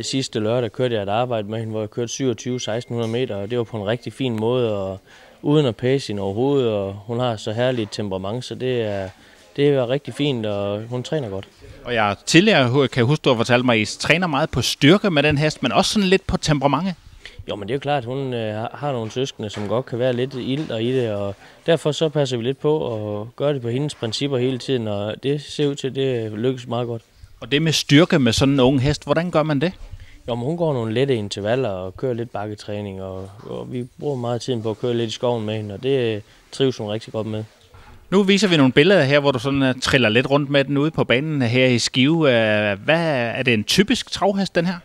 Sidste lørdag kørte jeg et arbejde med hende, hvor jeg kørte 27-1600 meter, og det var på en rigtig fin måde, og uden at pace hende overhovedet, og hun har så herligt temperament, så det var rigtig fint, og hun træner godt. Og jeg tidligere kan huske, du har fortalt mig, at I træner meget på styrke med den hest, men også sådan lidt på temperament. Jo, men det er jo klart, at hun har nogle søskende, som godt kan være lidt ilter i det, og derfor så passer vi lidt på at gøre det på hendes principper hele tiden, og det ser ud til, at det lykkes meget godt. Og det med styrke med sådan en ung hest, hvordan gør man det? Jo, men hun går nogle lette intervaller og kører lidt bakketræning, og vi bruger meget tid på at køre lidt i skoven med hende, og det trives hun rigtig godt med. Nu viser vi nogle billeder her, hvor du sådan triller lidt rundt med den ude på banen her i Skive. Hvad er det en typisk travhest, den her?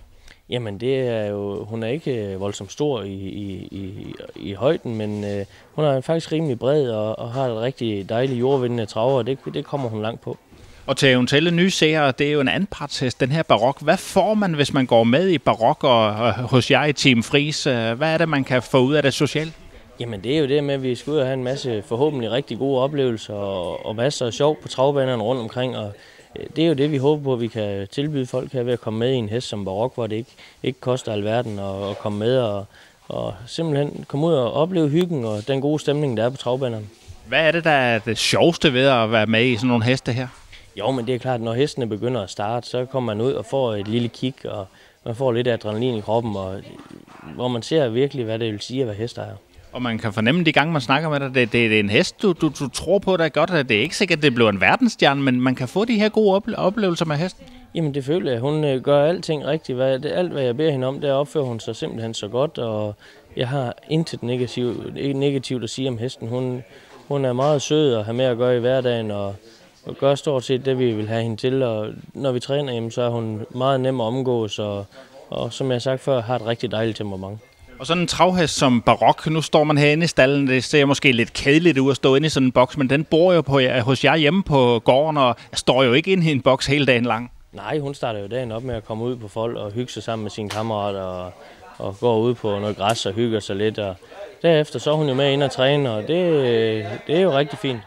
Jamen, det er jo, hun er ikke voldsomt stor i højden, men hun er faktisk rimelig bred og har et rigtig dejligt jordvindende traver, og det kommer hun langt på. Og til eventuelle nye seere, det er jo en andenpartshest, den her Barok. Hvad får man, hvis man går med i Barok og hos jer i Team Friis? Hvad er det, man kan få ud af det socialt? Jamen, det er jo det med, at vi skal ud og have en masse forhåbentlig rigtig gode oplevelser og masser af sjov på travbanerne rundt omkring. Og det er jo det, vi håber på, at vi kan tilbyde folk her ved at komme med i en hest som Barok, hvor det ikke koster alverden at komme med og simpelthen komme ud og opleve hyggen og den gode stemning, der er på travbanerne. Hvad er det, der er det sjoveste ved at være med i sådan nogle heste her? Jo, men det er klart, at når hestene begynder at starte, så kommer man ud og får et lille kig, og man får lidt adrenalin i kroppen, og hvor man ser virkelig, hvad det vil sige at være hesteejer. Og man kan fornemme de gange, man snakker med dig, det er en hest, du tror på, der er godt. Det er ikke sikkert, at det bliver en verdensstjerne, men man kan få de her gode oplevelser med hesten. Jamen det føler jeg. Hun gør alting rigtigt. Alt, hvad jeg beder hende om, der opfører hun sig simpelthen så godt, og jeg har intet negativt at sige om hesten. Hun er meget sød at have med at gøre i hverdagen, og gør stort set det, vi vil have hende til. Og når vi træner, jamen, så er hun meget nem at omgås, og som jeg har sagt før, har et rigtig dejligt temperament. Og sådan en travhest som Barok, nu står man herinde i stallen, det ser måske lidt kedeligt ud at stå inde i sådan en boks, men den bor jo hos jer hjemme på gården, og står jo ikke inde i en boks hele dagen lang. Nej, hun starter jo dagen op med at komme ud på fold og hygge sig sammen med sine kammerater, og går ud på noget græs og hygger sig lidt, og derefter så er hun jo med ind og træne, og det er jo rigtig fint.